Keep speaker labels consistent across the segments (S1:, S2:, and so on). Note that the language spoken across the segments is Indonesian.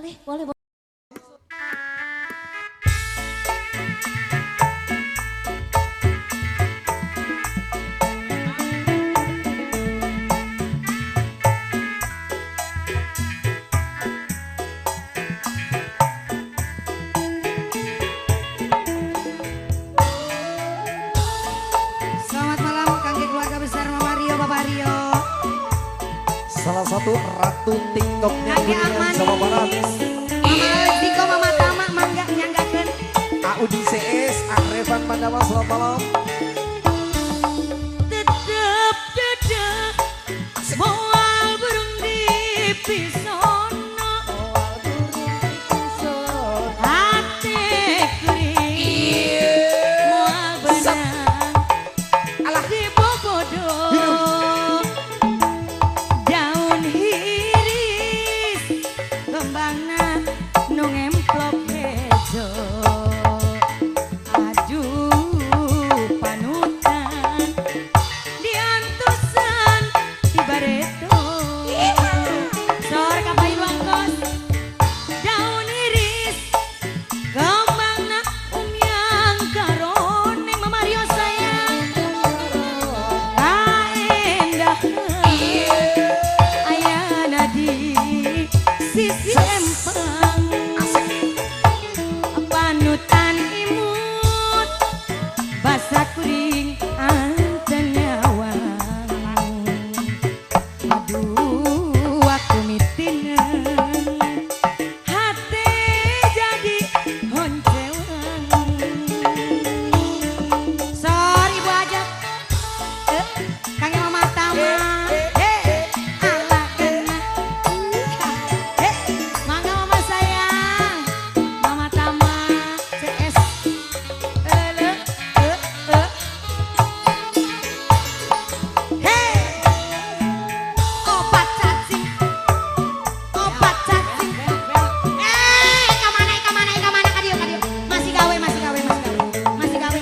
S1: boleh, boleh.
S2: Selamat malam kangge keluarga besar Mama Rio, Bapak Rio.
S3: Salah satu ratu TikToknya
S2: Kangge
S3: Kuningan
S2: Amanis.
S3: Jawa Barat.
S2: Mama Alexiko, Mama Tama, mangga nyanggakeun.
S3: Audi CS, Akrevan Pandawa, selamat malam.
S2: Tetep dedek moal burung di pisono. Hati kering moal benang alah di bobodo. Daun hiris kembangna nu ngemplok hejo. Aduh panutan diantusan di bareto. Sor kapain wangkos daun iris kembangna umyang karone Mama Rio sayang kaendah ayana di sisi empang panutan imut basa kuring anteng nyawang. Aduh aku mitinen hati jadi honcewan. Sorry Bu Ajat Kang Mama Tama ala kena mangga Mama sayang Mama Tama CS obat cacing kemana kadieu masih gawe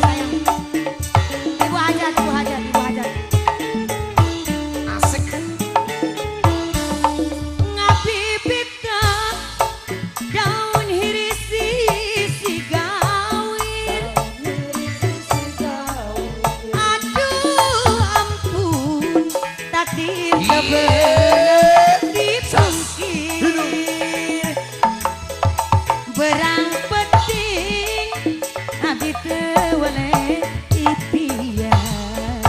S2: sayang Ibu Hajat
S3: Asik.
S2: ngabibita daun hirisi si gawir. Aduh ampun takdir kebelet dipungkir berang penting abdi teu weleh ikhtiar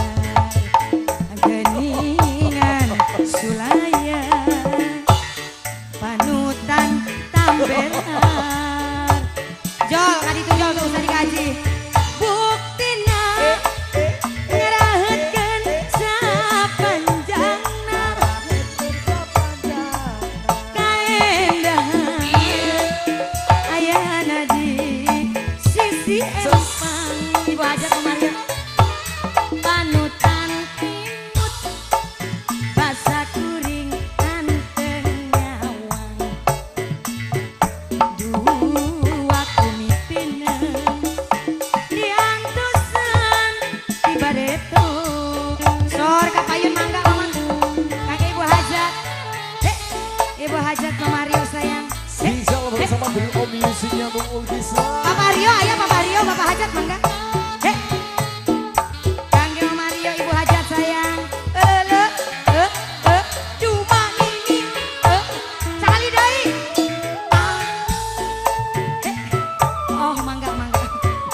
S2: geningan sulaya panutan tambelar. Jol kaditu jol gak usah dikaji buktina ngerahetkeun sapanjangna kaendahan ayana di sisi empang. Ibu Hajat Maria panutan imut basa kuring anteng nyawang. Duh aku mitinen diantusan di bareto. Sor kapayun mangga Mama Kang Ibu Hajat Ibu Hajat Mama Rio sayang
S3: Rizal bersama Bro Musiknya Bung Ulkisla.
S2: Papa Rio, ayah Papa Rio, Bapak Hajat mangga. Kangge Mama Rio, Ibu Hajat sayang. Cuma ini, sekali deui. Oh mangga.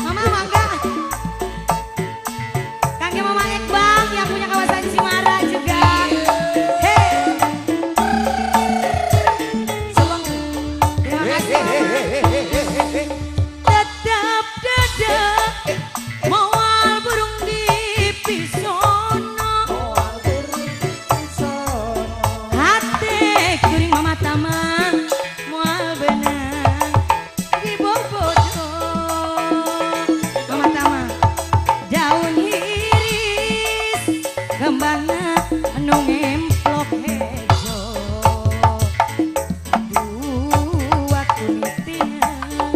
S2: Mama mangga. Kangge Mama Ekbang yang punya kawasan Cimara juga. Terima kasih Mama. Tetap dedek moal burung di pisono. Hati kuring Mama Tama moal benang di bobodo. Mama Tama daun hiris kembangna anu ngemplok hejo. Aduh aku mitinen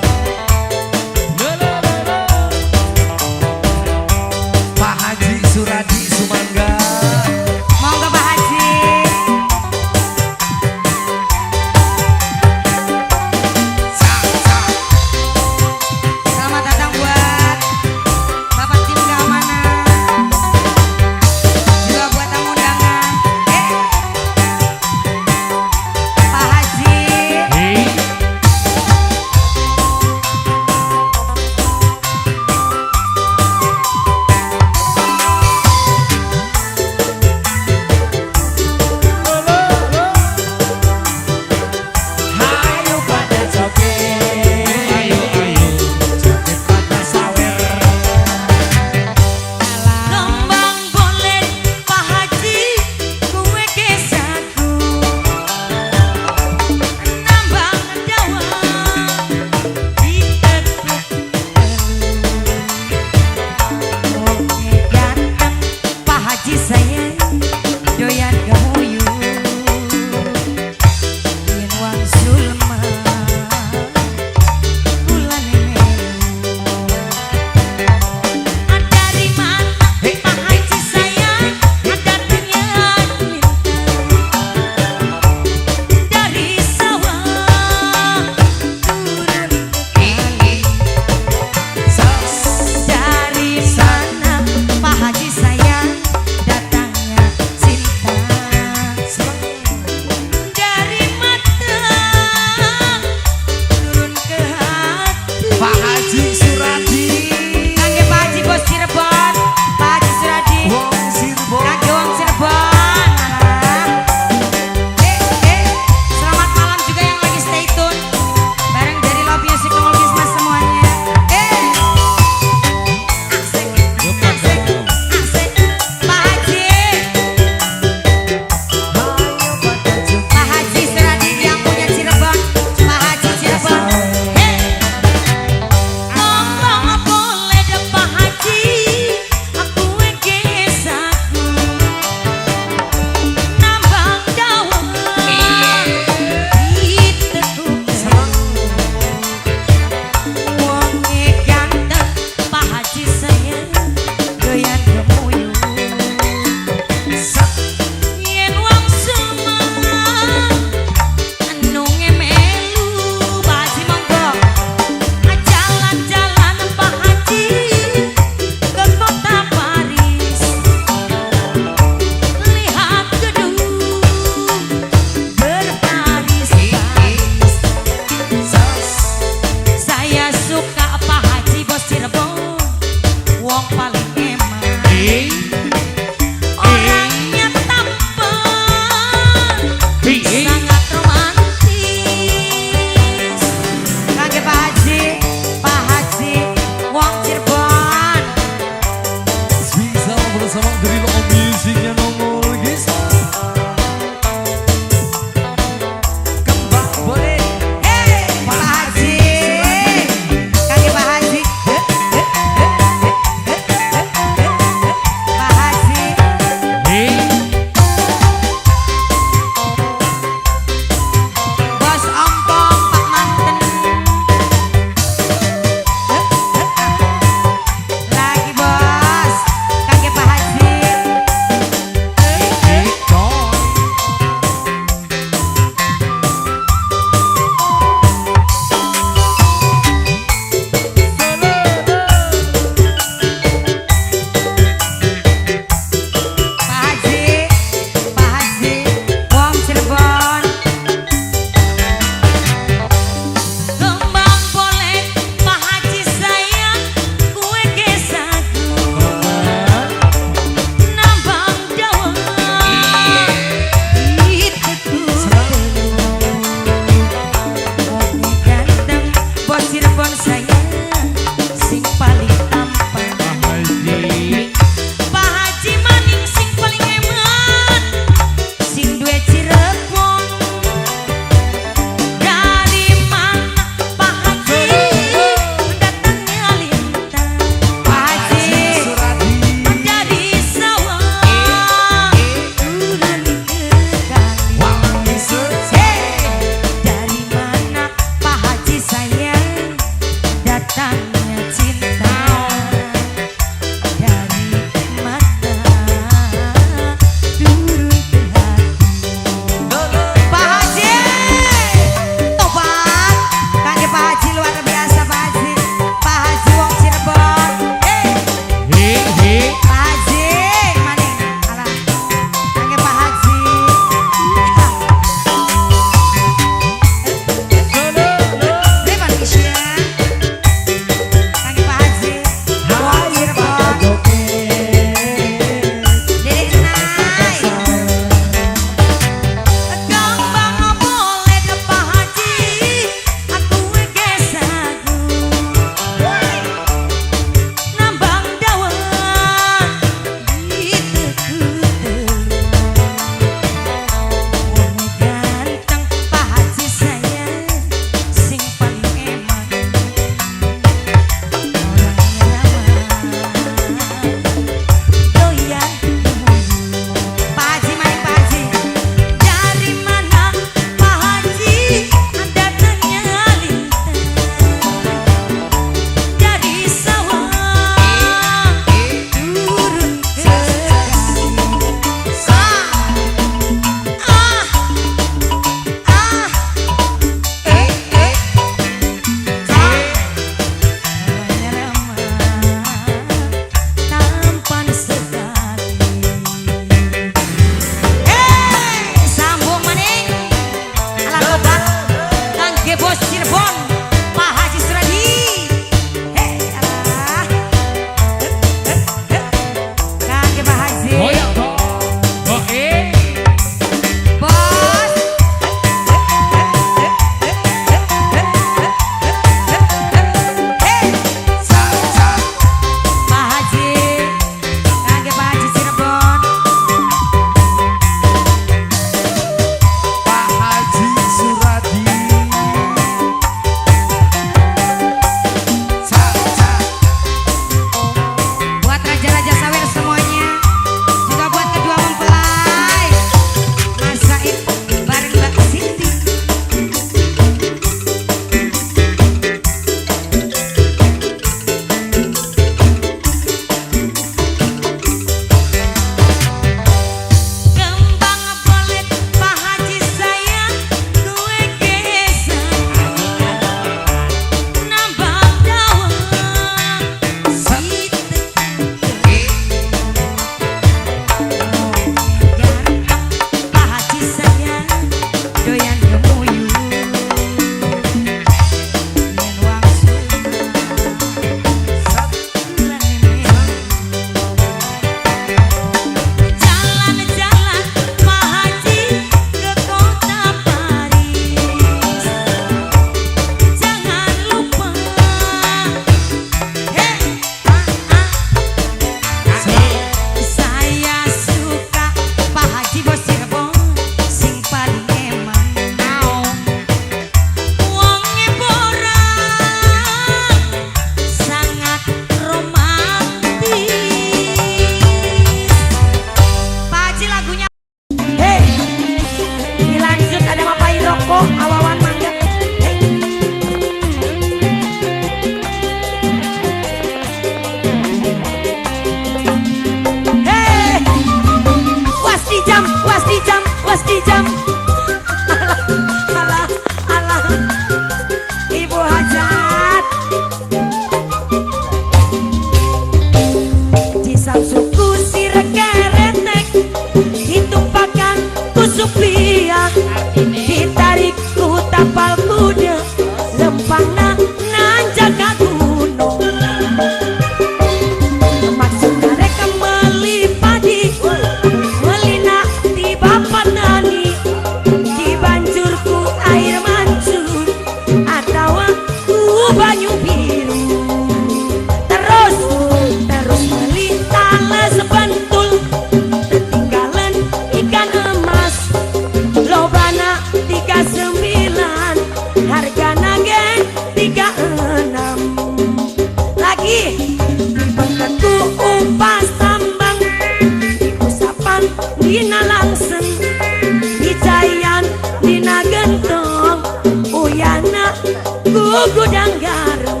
S2: gudang garam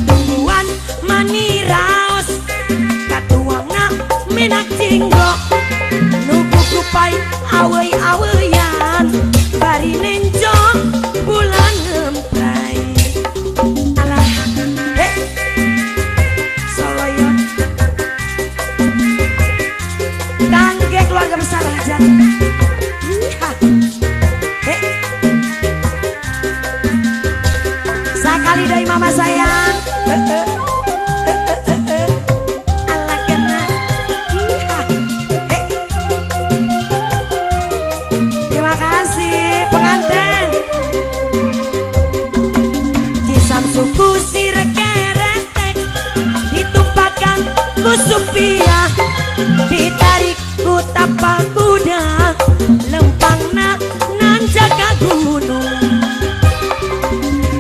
S2: tumbuhan mani raos katuangna menak jinggok nuku kupai awai-awayan bari nenjong bulan ngemprai alah soloyot kangge keluarga besar Hajat sekali dari mama sayang ala kena terima kasih pengantin kisam suku sirekeretek ditumpahkan ku supia ditarik ku tapal kuda lempang nak nanjaka gunung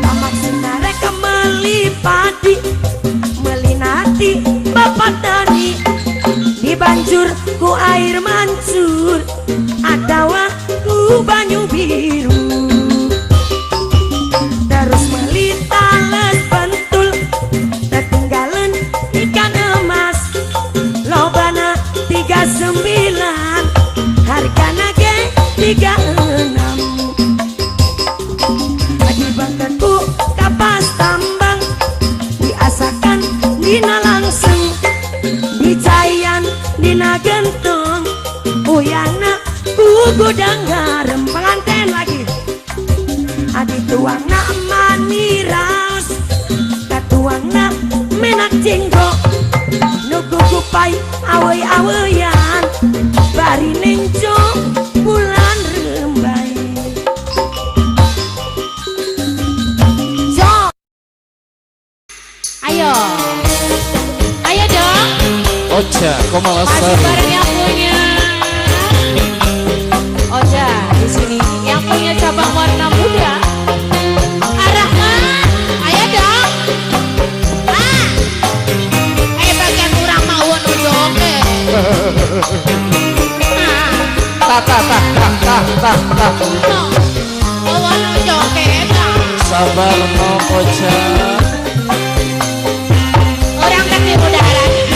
S2: tamak sinare kemelipati melinati bapak tani dibanjur ku air mancur atau ku banyu biru terus melitales pentul tertinggalan ikan emas lobana 39 hargana ge 36 lagi bangkanku kapas tambang diasakan dina langsung dicayan dina gentong uyana ku gudang garam pengantin lagi adi tuangna mani raos katuangna menak jinggok nuku kupai awai-awayan bari nenjong bulan rembai jo ayo ayo dong
S3: Ocha, kok malah
S2: masih
S3: seri?
S2: bareng yang punya Ocha di sini yang punya cabang warna muda Arahman ayo dong bagian kurang mau nunjoke mau nunjoke
S3: Sabar no Ocha.
S2: orang ketipu darahnya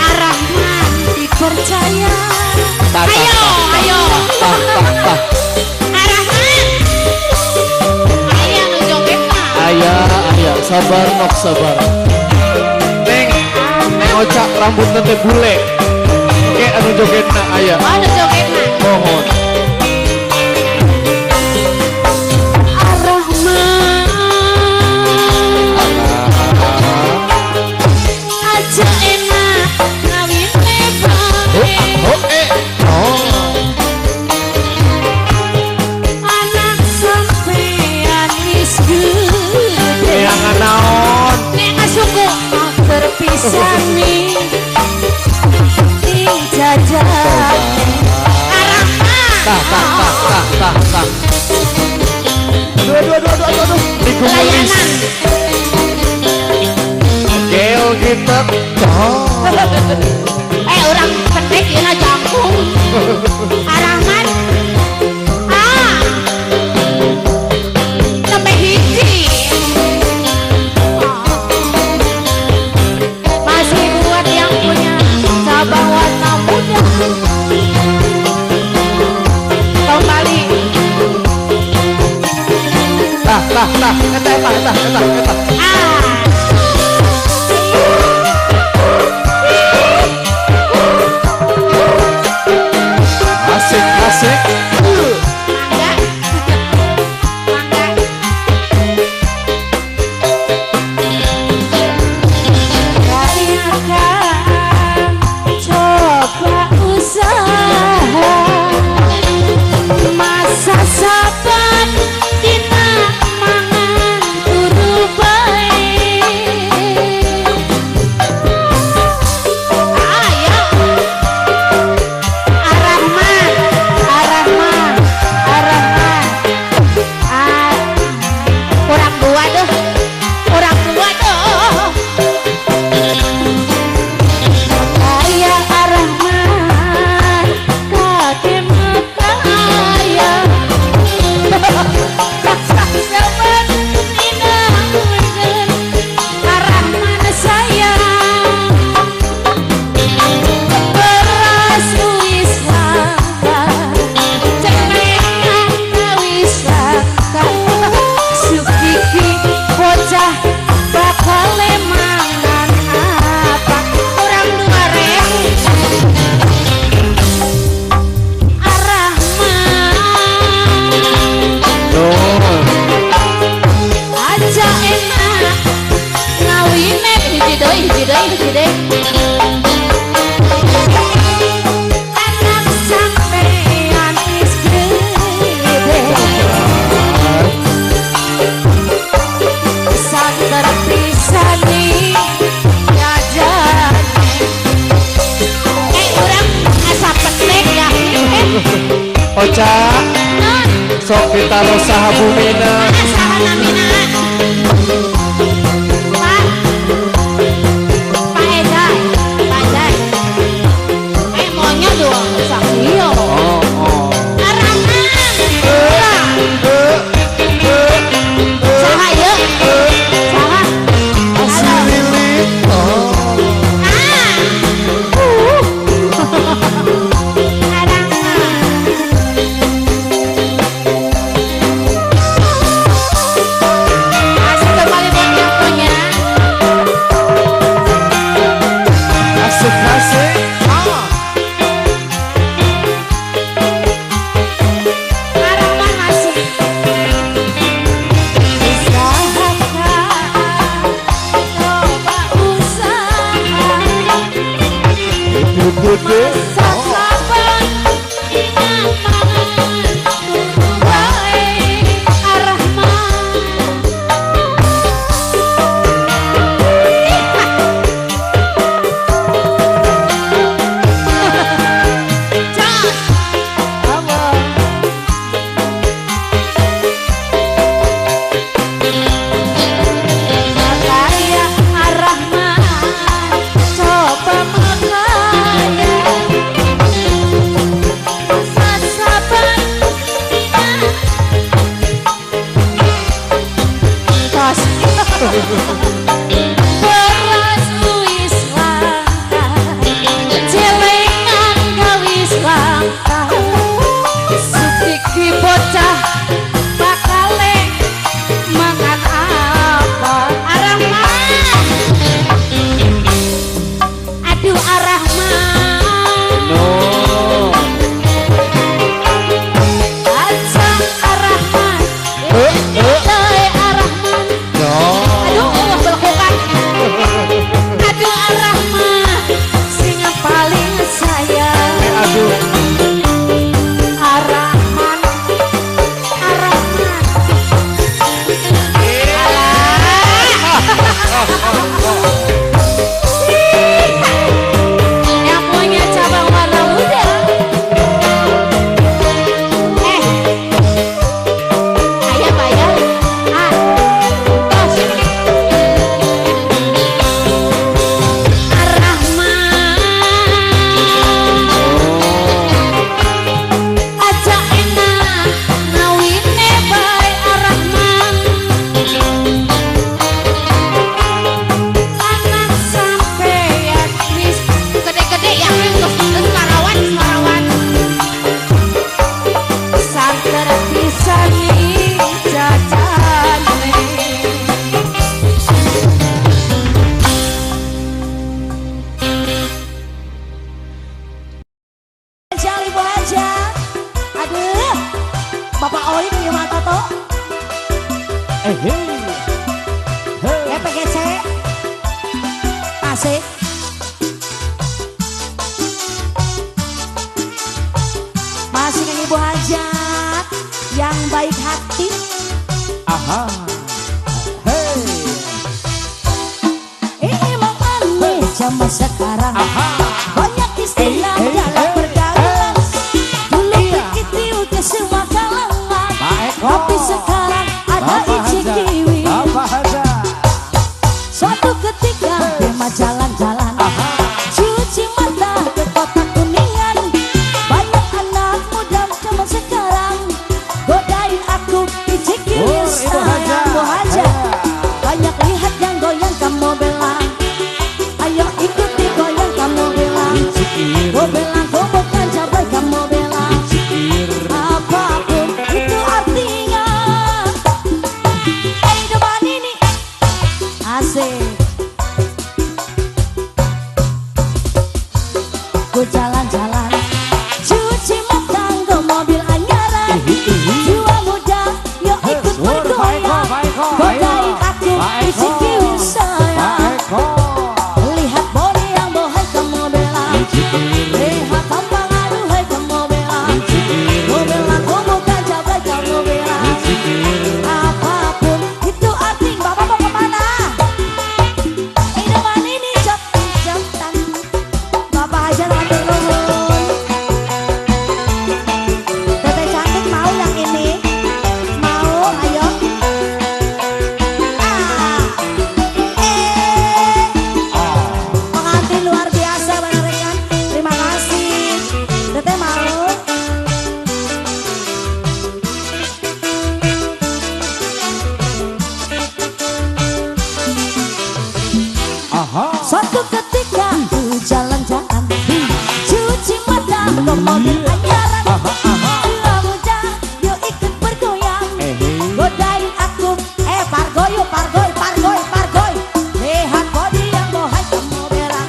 S2: Arahman dipercaya ayo ayo Arahman ayo nunjokin
S3: Ayah, sabar nok sabar. Neng Ocha rambut tete bule. Oke, anu jogetna ayah.
S2: oh nunjokin
S3: Mohon.
S2: aja enak ngawin anak sampean wis gede
S3: Yang naon?
S2: nek asuku terpisah nih ting jajan
S3: Tah. Aduh.
S2: layanan
S3: Gel gitu.
S2: orang pendek ya jangkung Arahman sampai hiji masih buat yang punya cabang warna muda kembali
S3: Eta. Asik.
S2: deh. Anak sampean wis gede, santer pisani jajane. Urang asa petek ya.
S3: Oca
S2: Non,
S3: sok ditaro saha bumina.
S2: saha namina? Pak Edai, Pak Edai. Maunya dong, Sakio.
S3: Oh.
S2: Arangan. Saha yuk? Saha?
S3: Si Lili. Oh.
S2: Asik kembali buat nyapunya.
S3: Asik.
S2: Harapan masih. Usahakan, coba usaha.
S3: Gede.
S2: Masa sabar, ingat mangan, turu bae, Ar-Rahman. Cos, makanya Ar-Rahman, coba makanya. Masa sabar, Cos. Beras wis langka, celengan gawis langka. Sediki bocah bakale makan apa? Ar-Rahman. Aduh Ar-Rahman.
S3: No.
S2: Acang Ar-Rahman. Dai Ar-Rahman.
S3: No.
S2: Aduh, belkokan. Aduh Ar-Rahman, sing paling sayang.
S3: Aduh.
S2: Ar-Rahman, Ar-Rahman. Yang punya cabang warna muda. Ayah bayar. Tos. Ar-Rahman, aja enak ngawine bae Ar-Rahman. Anak sampeyan wis gede-gede ya, geus marawan. Santer pisani jajane. Jali aja. Aduh. Bapak Oin gimana toh? PGC. Asik. Masih dengan Ibu Hajat yang baik hati.
S3: Aha. Hey.
S2: Emang aneh zaman sekarang.
S3: Aha.
S2: Banyak istilah dalam pergaulan. Dulu begitu ke semua kalangan, tapi sekarang ada icik kiwi. Suatu ketika Bema jalan-jalan, cuci mata ke kota Kuningan. Banyak anak muda zaman sekarang godain aku icik kiwi sayang Bu Hajat. Banyak lihat yang goyang kamu belang. Ayo ikuti goyang kamu belang. Gue belang gue bukan cabai kamu belang. Apapun itu artinya. Depan ini asik. Ku jalan-jalan, cuci mata ke mobil anyaran. Jiwa muda, yuk ikut bergoyang. Godain aku, isi kiwi sayang. Lihat boy ketika ku jalan-jalan, cuci mata ke mobil anyaran. Bila muda yuk ikut bergoyang, godain aku, pargoy, lihat body yang bohai kamu belang,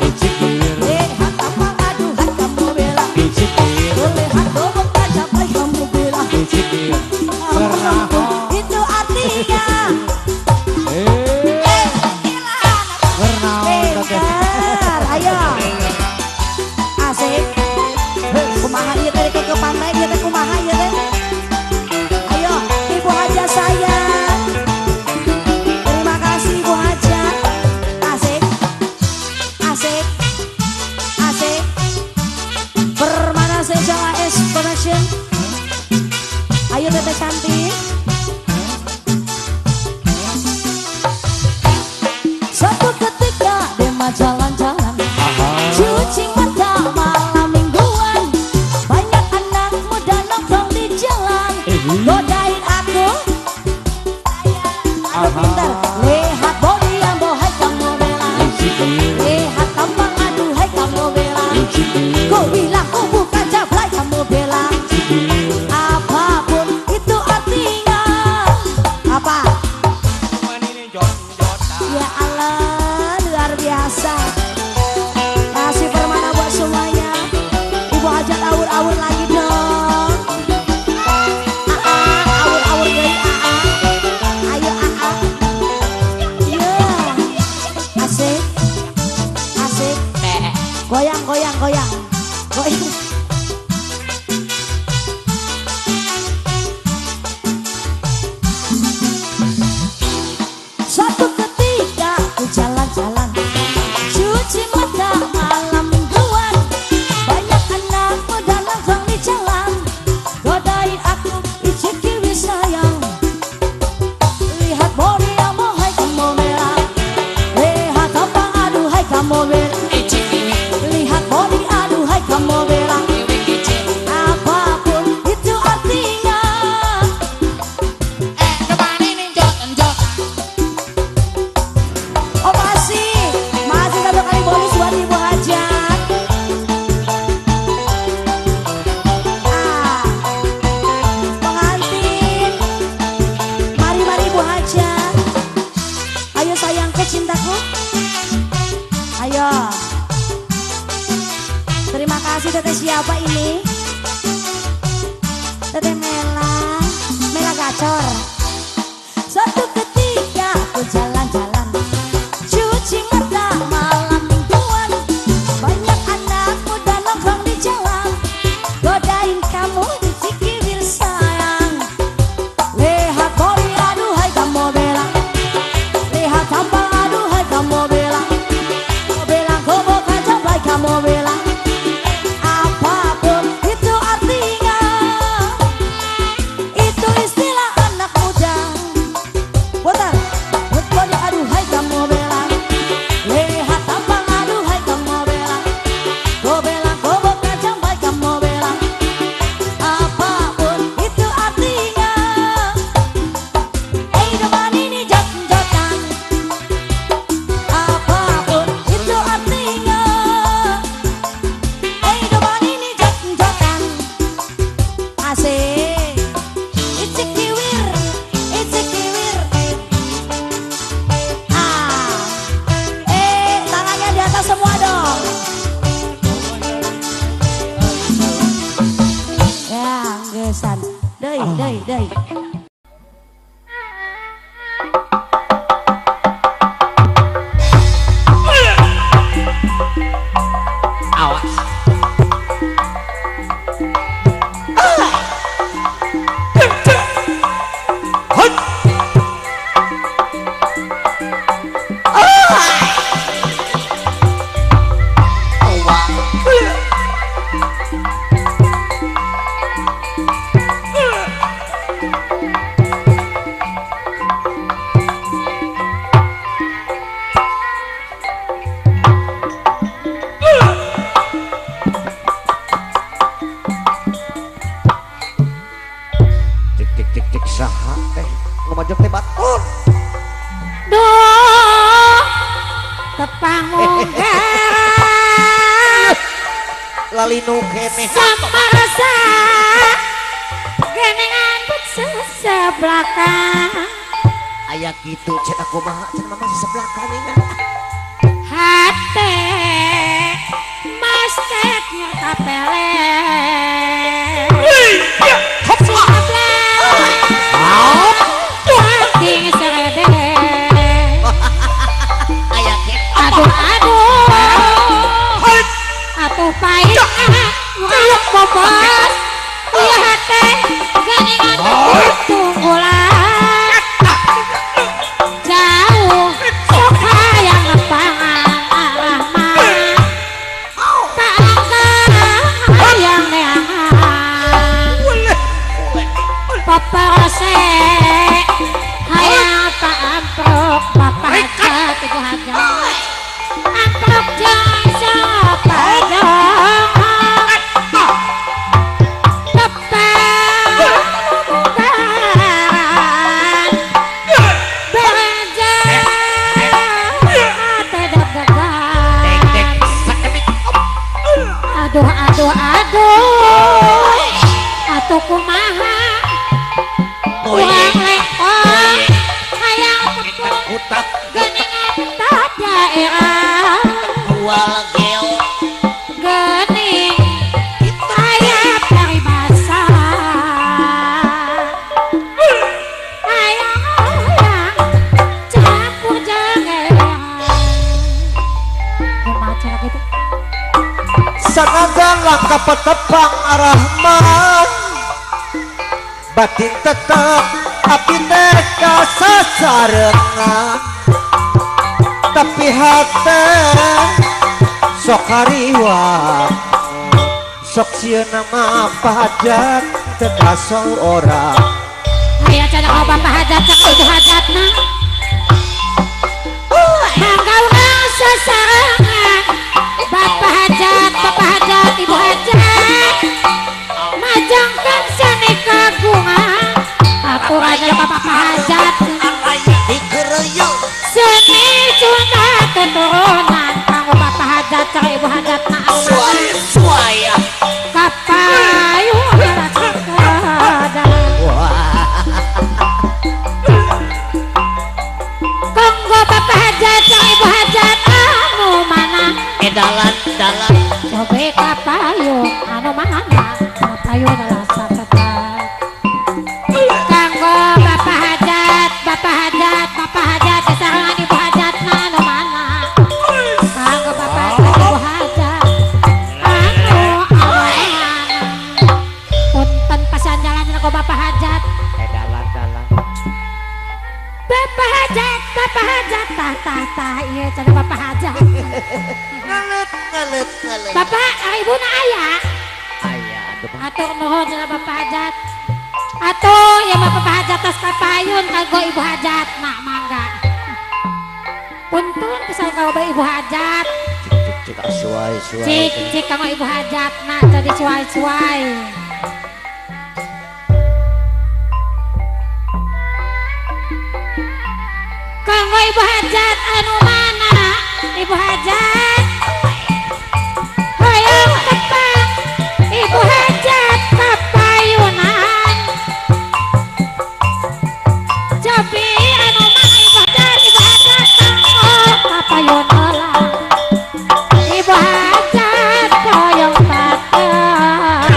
S2: lihat apa aduhai kamu belang, lihat bobok tajam hai kamu belang. Itu artinya benar, ayo asik. Kumaha ieu teh ke pantai ieu teh kumaha ieu teh. Ayo Ibu Haja sayang. Terima kasih Ibu Haja. Asik. Asik. Asik. Permana Senjala S Connection. Ayo teteh cantik. Suatu ketika Dema jalan-jalan, cuci mata malam mingguan, banyak anak muda nongkrong di jalan, godain aku. Aduh pintar, lihat body yang bohai kamu belang, lihat tampang aduhai kamu belang, ku bilang ku bukan jablay kamu belang. Apapun itu artinya apa? Ya Allah, luar biasa. Kasih permana buat semuanya. Ibu Hajat awur-awur lagi dong. Awur-awur dari Ayo Iya. Asik. Asik. Goyang. Goyang. Suatu ketika ku jalan-jalan, cuci mata malam mingguan, banyak anak muda nongkrong di jalan, godain aku icik kiwi sayang. Lihat body yang bohai kamu belang, lihat tampang aduhai kamu belang, lihat body aduhai kamu belang. Apapun itu artinya. Oh masih satu kali bonus buat Ibu Hajat. Pengantin, mari Ibu Hajat. Ayo sayangku cintaku. Ayo. Terima kasih teteh siapa ini? Teteh Mela Gacor. Suatu ketika aku jalan-jalan, cuci mata malam mingguan, banyak anak muda nongkrong di jalan, godain kamu di Cikibir sayang. Lihat body aduhai kamu belang, lihat tampang aduhai kamu belang, belang gobok aja baik kamu belang. Apapun itu artinya, itu istilah anak muda. Putar, body aduhai kamu belang, lihat tampang aduhai kamu belang, gobok aja baik kamu belang. Apapun itu artinya, depan ini jot-jotan. Apapun itu artinya, depan ini jot-jotan. Asik. Icik kiwir. Tangannya di atas semua dong. Ya, gesan. Dei.
S1: lalinu kene
S2: sama rasa genengan sebelakang
S1: aya gitu cenah kumaha cenah mama sebelah kaningan
S2: hate mastek nyakapele Ting serede
S1: aya gitu
S2: aduh atuh pahit wah bobos ieu hate geningan tunggulan jauh sok hayang nepangan arah mah kaangkat hayang neangan paparose hayang paamprok papahat ibu hajat amprok jeung sapadong atuh kumaha uang lengkong hayang tepung
S1: utak
S2: geningan tak daerah
S1: jual geo
S2: gening hayang dari basah hayang campur jangan kumaha cara gitu
S1: sanajan langkah petepang arah man batin tetap api teh kasasarengan tapi hati sok hariwang sok sieuna mah pahajat teu kasol orang
S2: aya cenah bapak hajat cek ibu hajatna mangga urang sasarangan bapak hajat ibu hajat majangkan seni kagungan aturannya bapak hajat
S1: dikeroyok
S2: seni sunah keturunan kanggo bapak hajat cek ibu hajatna
S1: suaya
S2: kapayung rasa kanggo bapak hajat cek ibu hajat anu mana
S1: dalan
S2: cobe kapayung anu mana kapayung rasa tetap kanggo bapak hajat sarangan ibu hajat anu mana kanggo bapak hajat ibu hajat anu aman punten pasan jalan kanggo bapak hajat
S1: dalan
S2: bapak hajat tah iya cenah bapak hajat
S1: ngalet
S2: bapak ibuna aya
S1: aya
S2: atur nuhun cenah bapak hajat atuh ya bapak hajat tas kapayun kanggo ibu hajat nah mangga punten pisan kanggo ibu hajat
S1: cik suai
S2: cik kanggo ibu hajat nah jadi suai kanggo ibu hajat anu mana ibu hajat hoyong tepang ibu hajat kapayunan cobi anu mana ibu hajat oh kapayunan ibu hajat hoyong patepang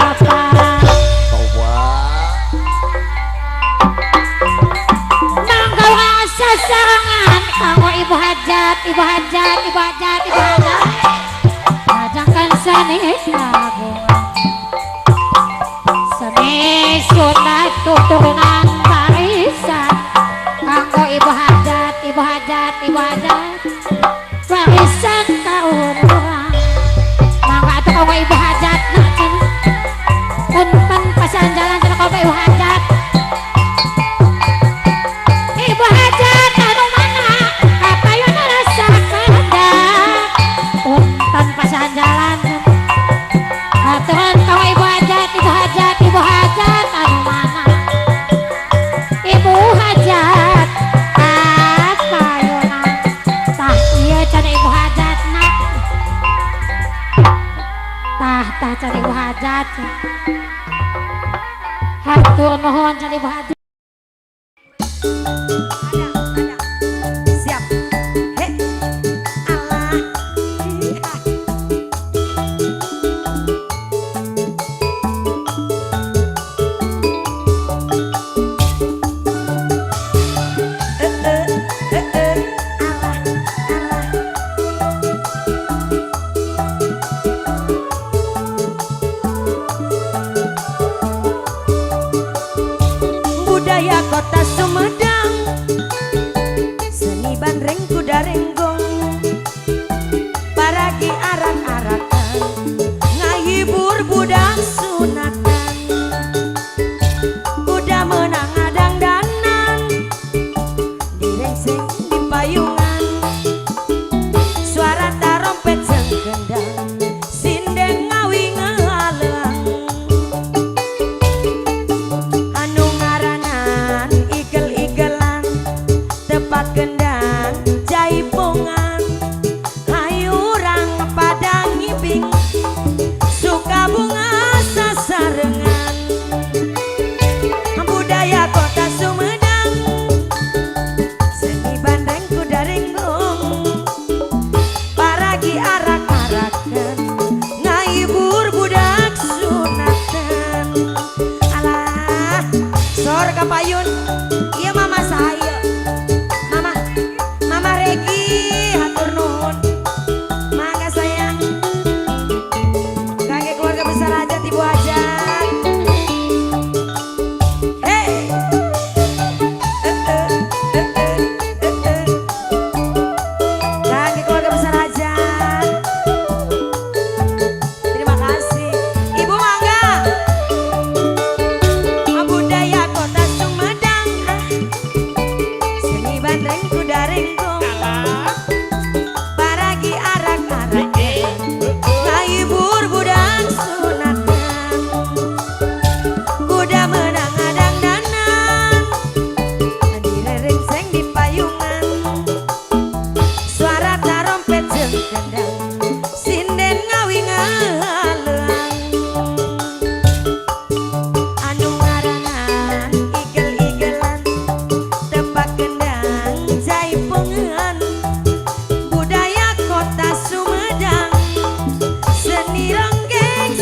S2: mangga rasa sarangan kanggo ibu hajat majangkan seni kagungan seni sunat turunan warisan kanggo ibu hajat warisan kaun urang mangga atuh kanggo ibu hajat nah cenah punten pasan jalan cenah kanggo ibu hajat anu mana kapayun rasa kehendak punten pasan jalan
S4: tah cari hajat. Hatur nuhun cari hajat.
S2: Siap. He. Allah. Budaya kota Sumedang, seni bandreng kuda renggong, paragi arak-arakan, ngahibur budak sunatan, kuda menang adang danan, direngseng di payungan, suara tarompet jeung gendang, sindeng ngawi ngaleang. Anu ngaranan igel-igelan, tepat gendang jaipongan, hayurang padang ngibing, suka bunga sasarengan. Budaya kota Sumedang, seni bandreng kuda renggong, paragi arak-arakan, ngahibur budak sunatan. Alah, sor kapayun, iya mama saya, mama Regi, hatur nuhun, mangga sayang, kangge keluarga besar hajat ibu hajat. Hey, kangge keluarga besar hajat. Terima kasih, ibu mangga. Budaya kota Sumedang, seni bandreng kuda renggong, paragi arak-arakan, ngahibur budak sunatan, kuda menang adang danan, direrengseng di payungan, suara tarompet jeung gendang, sinden ngawi ngaleang. Anu ngaranan igel-igelan, tepak gendang jaipongan, budaya kota Sumedang, seni ronggeng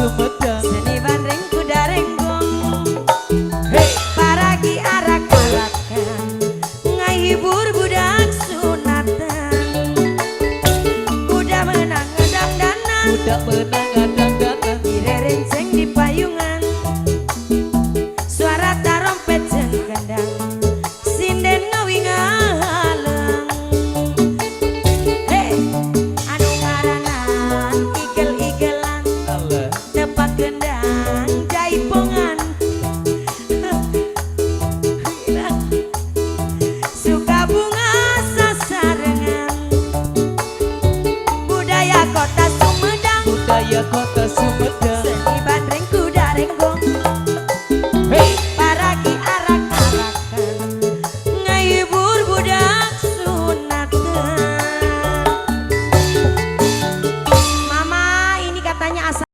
S3: Sumedang.
S2: Seni bandreng kuda renggong. Paragi arak-arakan ngahibur budak sunatan. Kuda menang ngedang danan,
S3: Kuda menang adang-adang.
S2: direrenceng di payungan. Suara tarompet jeung gendang, sinden ngawingalang. Hei, anu ngaranan igel-igelan,
S3: Allah.
S2: tepak gendang jaipongan. Suka bunga sasarengan, budaya kota Sumedang.
S3: Budaya kota Sumedang.
S2: Seni bandreng kuda renggong.
S3: Hey.
S2: Paragi arak-arakan ngahibur budak sunatan. Mama ini katanya asal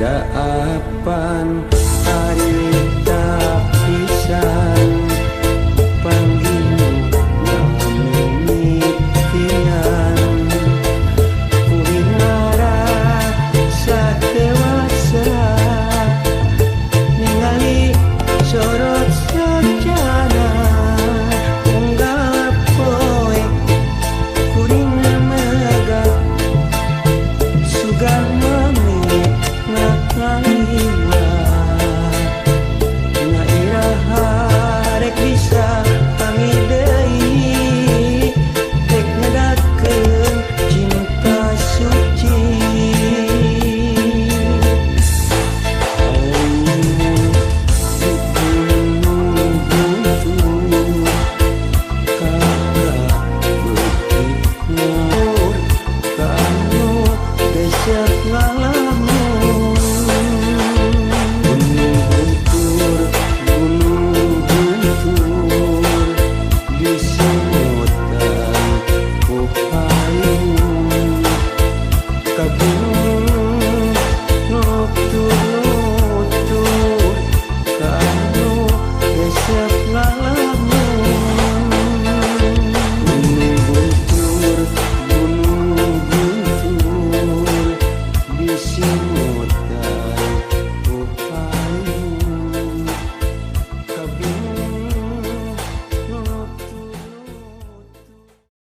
S5: Daapan harita pisan panggilu mimitian kulinara sadewasa ningali sorot sejarah resep ngalamun gunung guntur bisi